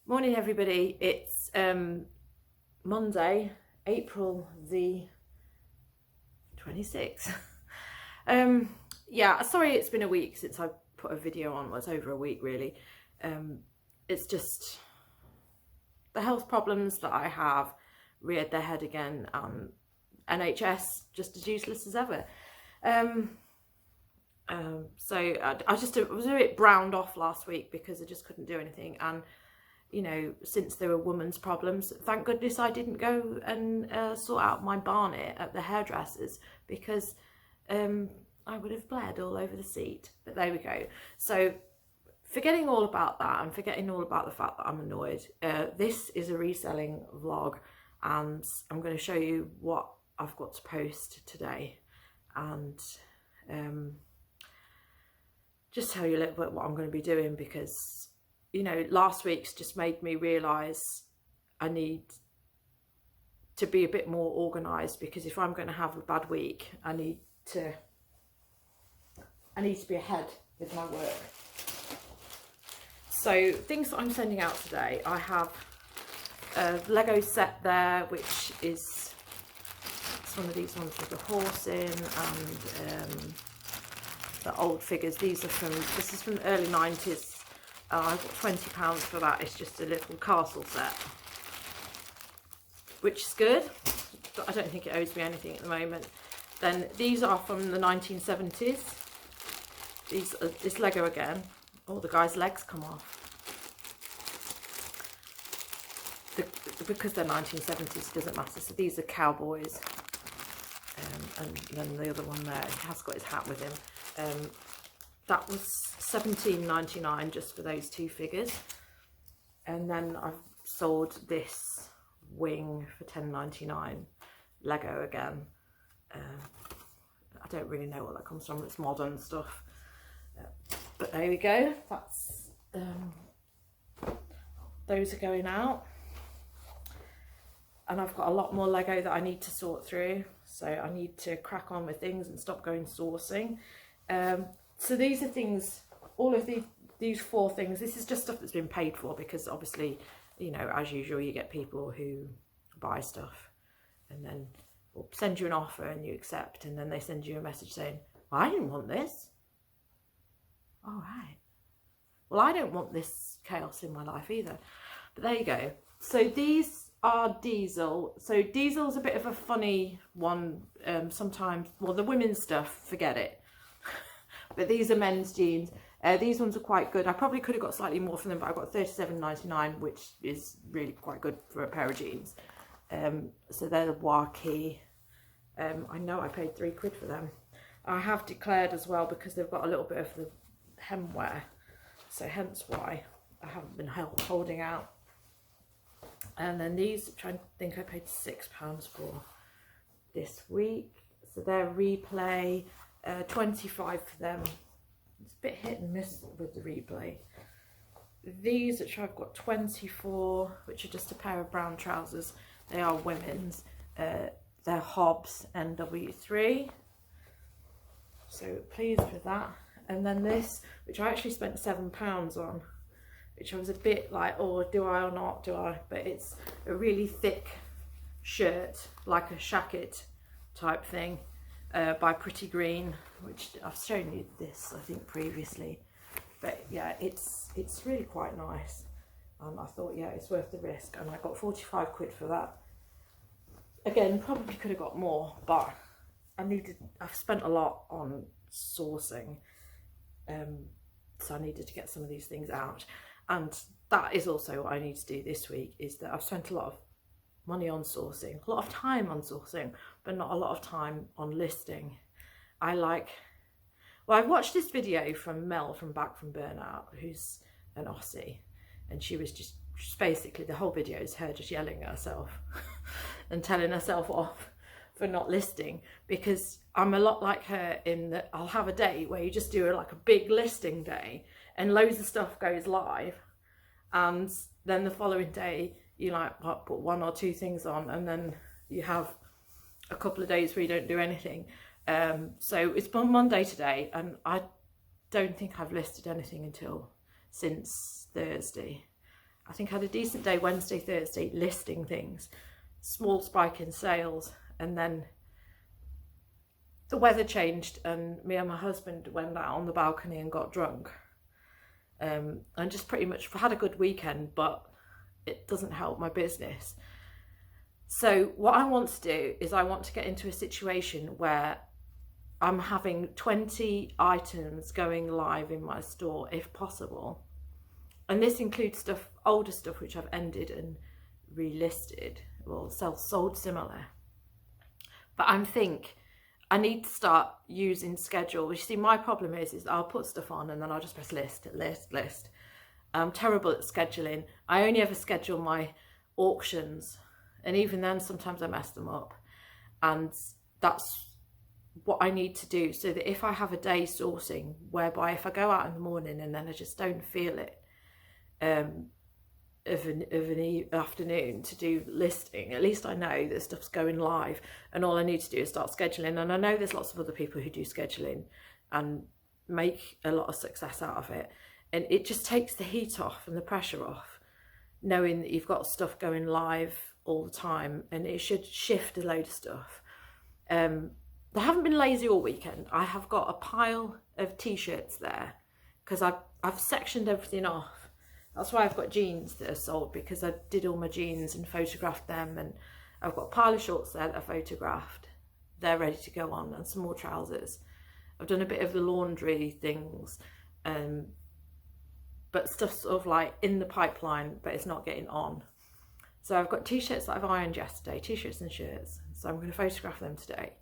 Morning everybody, it's Monday, April the 26th. Yeah, sorry it's been a week since I put a video on. Well, it's over a week really. It's just the health problems that I have reared their head again, NHS just as useless as ever. So I was a bit browned off last week because I just couldn't do anything, and you know, since there were women's problems, thank goodness I didn't go and sort out my barnet at the hairdressers, because I would have bled all over the seat. But there we go. So forgetting all about that and forgetting all about the fact that I'm annoyed, this is a reselling vlog, and I'm going to show you what I've got to post today, and just tell you a little bit what I'm going to be doing, because you know, last week's just made me realise I need to be a bit more organised, because if I'm going to have a bad week, I need to be ahead with my work. So things that I'm sending out today, I have a Lego set there, which is one of these ones with the horse in, and the old figures. This is from the early 90s. I got £20 for that. It's just a little castle set, which is good, but I don't think it owes me anything at the moment. Then these are from the 1970s. This Lego again. Oh, the guy's legs come off. Because they're 1970s, it doesn't matter. So these are cowboys. And then the other one there, he has got his hat with him. That was £17.99 just for those two figures. And then I've sold this wing for £10.99, Lego again. I don't really know what that comes from, it's modern stuff. But there we go, that's those are going out. And I've got a lot more Lego that I need to sort through, so I need to crack on with things and stop going sourcing. So these are things, all of these four things, this is just stuff that's been paid for, because obviously, you know, as usual, you get people who buy stuff and then will send you an offer and you accept, and then they send you a message saying, well, I didn't want this. All right. Well, I don't want this chaos in my life either. But there you go. So these are Diesel. So Diesel's a bit of a funny one sometimes. Well, the women's stuff, forget it. But these are men's jeans. These ones are quite good. I probably could have got slightly more for them, but I got £37.99, which is really quite good for a pair of jeans. So they're the Waki. I know I paid £3 for them. I have declared as well, because they've got a little bit of the hem wear, so hence why I haven't been holding out. And then these, which I think I paid £6 for this week. So they're Replay. 25 for them. It's a bit hit and miss with the Replay. These, which I've got 24, which are just a pair of brown trousers, they are women's. They're Hobbs NW3, so pleased with that. And then this, which I actually spent £7 on, which I was a bit like, oh, do I or not, do I? But it's a really thick shirt, like a shacket type thing. By Pretty Green, which I've shown you this I think previously, but yeah, it's really quite nice, and I thought, yeah, it's worth the risk, and I got £45 for that. Again, probably could have got more, but I've spent a lot on sourcing, so I needed to get some of these things out. And that is also what I need to do this week, is that I've spent a lot of money on sourcing, a lot of time on sourcing, but not a lot of time on listing. I watched this video from Mel from Back from Burnout, who's an Aussie, and she was just basically, the whole video is her just yelling at herself and telling herself off for not listing, because I'm a lot like her in that I'll have a day where you just do like a big listing day and loads of stuff goes live, and then the following day you like put one or two things on, and then you have a couple of days where you don't do anything. So it's Monday today, and I don't think I've listed anything since Thursday, I think I had a decent day Wednesday, Thursday, listing things, small spike in sales, and then the weather changed and me and my husband went out on the balcony and got drunk. And just pretty much had a good weekend, but it doesn't help my business. So what I want to do is I want to get into a situation where I'm having 20 items going live in my store if possible. And this includes stuff, older stuff, which I've ended and relisted or sold similar. But I think I need to start using schedule. You see, my problem is I'll put stuff on and then I'll just press list. I'm terrible at scheduling. I only ever schedule my auctions, and even then sometimes I mess them up. And that's what I need to do, so that if I have a day sourcing whereby if I go out in the morning and then I just don't feel it of an afternoon to do listing, at least I know that stuff's going live, and all I need to do is start scheduling. And I know there's lots of other people who do scheduling and make a lot of success out of it, and it just takes the heat off and the pressure off, knowing that you've got stuff going live all the time, and it should shift a load of stuff. I haven't been lazy all weekend. I have got a pile of t-shirts there because I've sectioned everything off. That's why I've got jeans that are sold, because I did all my jeans and photographed them, and I've got a pile of shorts there that I photographed. They're ready to go on, and some more trousers. I've done a bit of the laundry things, but stuff's sort of like in the pipeline, but it's not getting on. So I've got t-shirts that I've ironed yesterday, t-shirts and shirts. So I'm going to photograph them today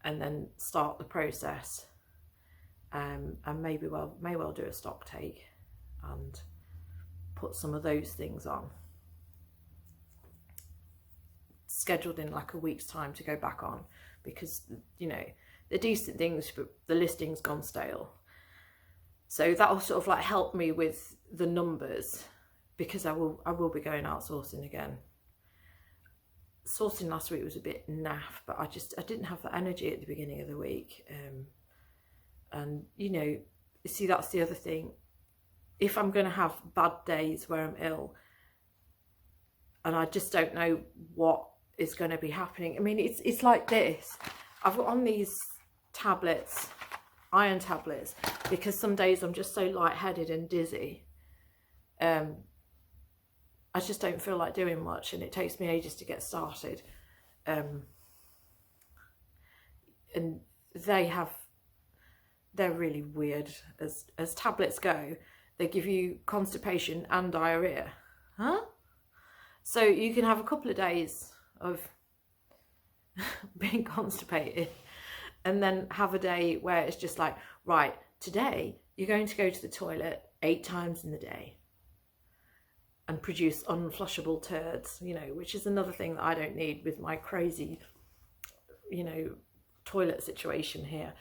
and then start the process. And may well do a stock take and put some of those things on. Scheduled in like a week's time to go back on, because, you know, they're decent things, but the listing's gone stale. So that'll sort of like help me with the numbers, because I will be going outsourcing again. Sourcing last week was a bit naff, but I didn't have the energy at the beginning of the week. And you know, see, that's the other thing. If I'm going to have bad days where I'm ill and I just don't know what is going to be happening. I mean, it's like this. I've got on these tablets, iron tablets, because some days I'm just so lightheaded and dizzy. I just don't feel like doing much, and it takes me ages to get started. And they're really weird as tablets go. They give you constipation and diarrhea. Huh? So you can have a couple of days of being constipated, and then have a day where it's just like, right, today you're going to go to the toilet 8 times in the day and produce unflushable turds, you know, which is another thing that I don't need with my crazy, you know, toilet situation here.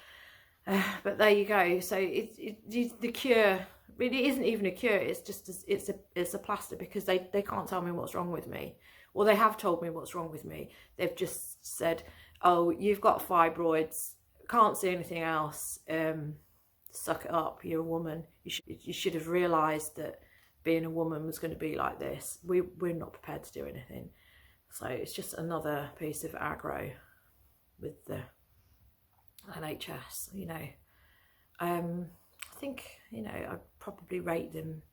But there you go. So the cure really isn't even a cure. It's just it's a plaster, because they can't tell me what's wrong with me. Well, they have told me what's wrong with me. They've just said, oh, you've got fibroids, can't see anything else, suck it up, you're a woman. You should have realised that being a woman was going to be like this. We're not prepared to do anything. So it's just another piece of aggro with the NHS, you know. I think, you know, I'd probably rate them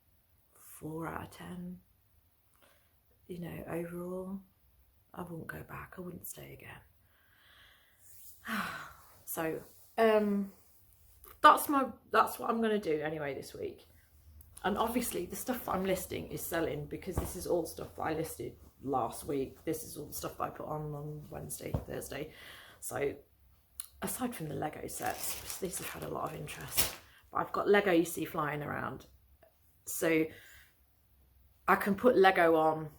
4 out of 10, you know, overall. I wouldn't go back, I wouldn't stay again. So that's what I'm going to do anyway this week. And obviously the stuff that I'm listing is selling, because this is all stuff that I listed last week. This is all the stuff that I put on Wednesday, Thursday. So aside from the Lego sets, these have had a lot of interest. But I've got Lego you see flying around. So I can put Lego on.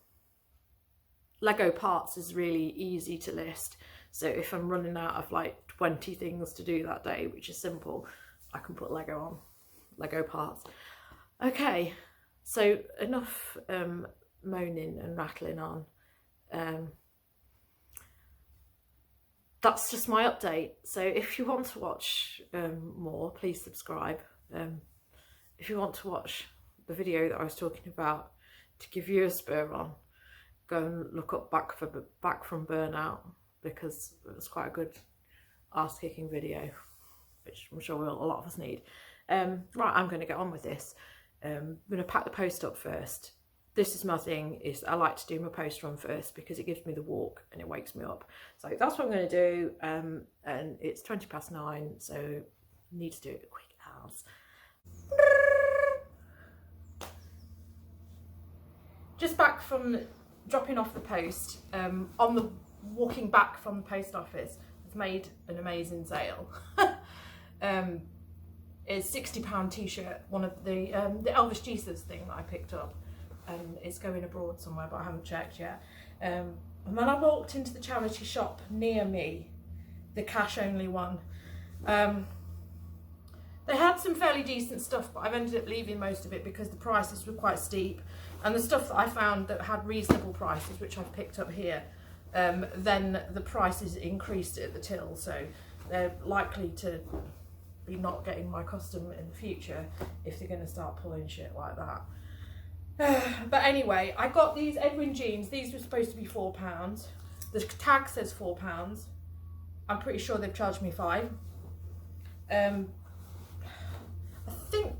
Lego parts is really easy to list. So if I'm running out of like 20 things to do that day, which is simple, I can put Lego on, Lego parts. Okay, so enough moaning and rattling on. That's just my update. So if you want to watch more, please subscribe. If you want to watch the video that I was talking about to give you a spur on, go and look up Back from Burnout, because it was quite a good arse kicking video, which I'm sure a lot of us need. Right, I'm going to get on with this. I'm going to pack the post up first. This is my thing, is I like to do my post run first because it gives me the walk and it wakes me up. So that's what I'm going to do. And it's 9:20, so I need to do it quick as. Just back from dropping off the post. On the walking back from the post office, I've made an amazing sale. It's £60 t-shirt, one of the Elvis Jesus thing that I picked up. It's going abroad somewhere, but I haven't checked yet. And when I walked into the charity shop near me, the cash only one, they had some fairly decent stuff, but I've ended up leaving most of it because the prices were quite steep. And the stuff that I found that had reasonable prices, which I've picked up here, then the prices increased at the till, so they're likely to be not getting my custom in the future if they're going to start pulling shit like that. But anyway, I got these Edwin Jeans. These were supposed to be £4. The tag says £4. I'm pretty sure they've charged me £5. I think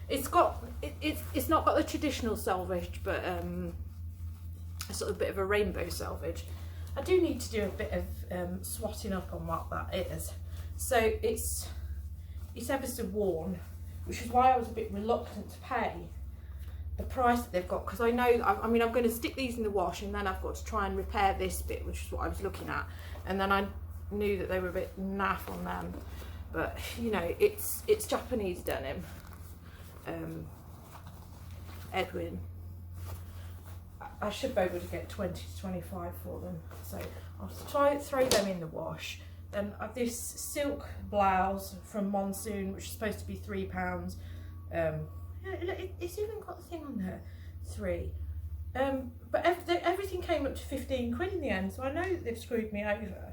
it's not got the traditional selvage, but a sort of bit of a rainbow selvage. I do need to do a bit of swatting up on what that is. So it's ever so worn, which is why I was a bit reluctant to pay the price that they've got, because I know, I mean, I'm going to stick these in the wash and then I've got to try and repair this bit, which is what I was looking at, and then I knew that they were a bit naff on them, but you know, it's Japanese denim. Edwin, I should be able to get 20 to 25 for them, so I'll throw them in the wash. Then this silk blouse from Monsoon, which is supposed to be £3. It's even got a thing on there, 3. But everything came up to 15 quid in the end, so I know that they've screwed me over.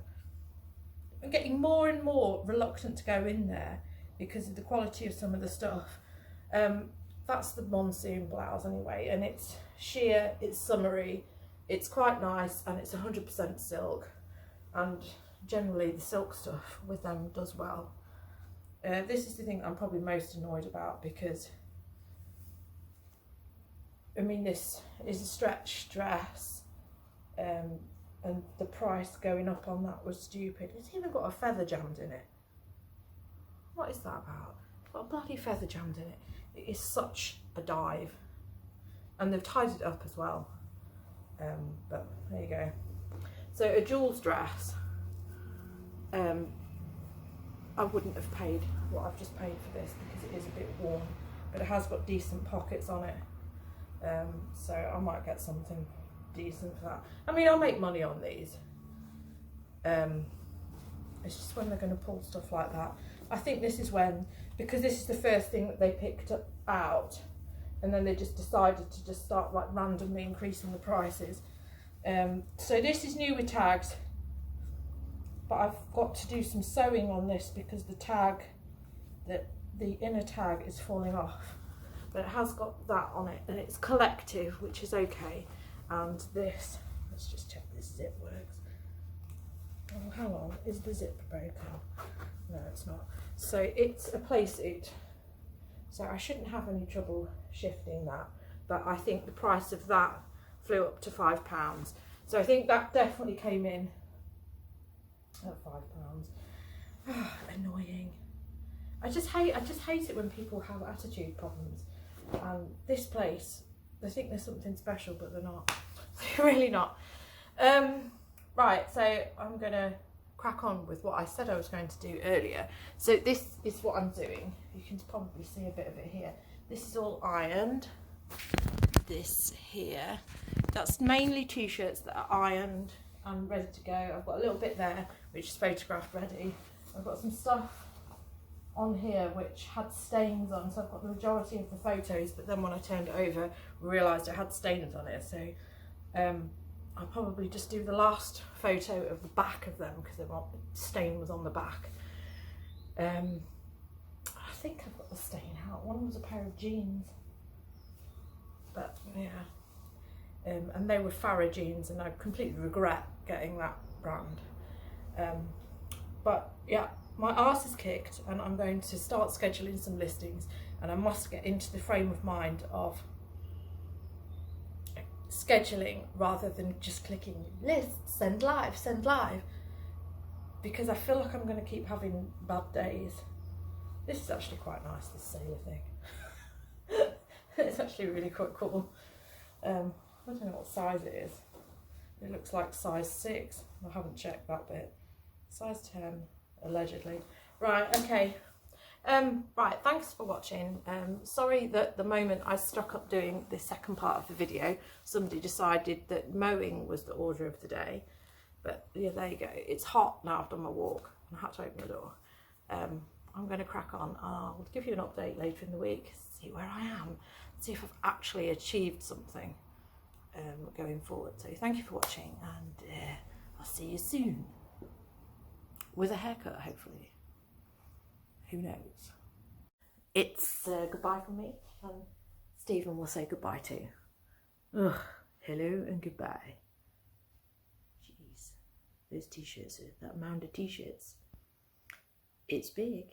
I'm getting more and more reluctant to go in there because of the quality of some of the stuff. That's the Monsoon blouse anyway, and it's sheer, it's summery, it's quite nice, and it's 100% silk, and generally the silk stuff with them does well. This is the thing I'm probably most annoyed about, because I mean, this is a stretch dress, and the price going up on that was stupid. It's even got a feather jammed in it. What is that about? It's got a bloody feather jammed in it. It is such a dive, and they've tied it up as well. But there you go. So a Jules dress, I wouldn't have paid what I've just paid for this because it is a bit worn, but it has got decent pockets on it. So I might get something decent for that. I mean, I'll make money on these. It's just when they're going to pull stuff like that. I think this is when, because this is the first thing that they picked out, and then they just decided to just start like randomly increasing the prices. So this is new with tags, but I've got to do some sewing on this because the tag, the inner tag is falling off. But it has got that on it, and it's collective, which is okay. And this, let's just check this zip works. Oh, hang on, is the zip broken? No, it's not. So it's a play suit, so I shouldn't have any trouble shifting that, but I think the price of that flew up to £5. So I think that definitely came in at £5. Annoying. I just hate it when people have attitude problems. And this place, they think there's something special, but they're not. They're really not. Right, so I'm gonna crack on with what I said I was going to do earlier. So this is what I'm doing. You can probably see a bit of it here. This is all ironed. This here, that's mainly t-shirts that are ironed and ready to go. I've got a little bit there which is photograph ready. I've got some stuff on here which had stains on, so I've got the majority of the photos, but then when I turned it over, realised it had stains on it, so I'll probably just do the last photo of the back of them because the stain was on the back. I think I've got the stain out. One was a pair of jeans, but yeah. and they were Farah jeans, and I completely regret getting that brand. But yeah, my arse is kicked, and I'm going to start scheduling some listings, and I must get into the frame of mind of scheduling rather than just clicking list, send live, because I feel like I'm going to keep having bad days. This is actually quite nice, this sailor thing. It's actually really quite cool. I don't know what size it is. It looks like size 6. I haven't checked that bit. Size 10, allegedly. Right, okay. Right, thanks for watching. Sorry that the moment I stuck up doing the second part of the video, somebody decided that mowing was the order of the day. But yeah, there you go. It's hot now. I've done my walk and I had to open the door. I'm going to crack on. I'll give you an update later in the week, see where I am, see if I've actually achieved something going forward. So thank you for watching, and I'll see you soon with a haircut, hopefully. Who knows? It's goodbye from me, and Stephen will say goodbye too. Ugh, hello and goodbye. Jeez, those t-shirts, that mound of t-shirts, it's big.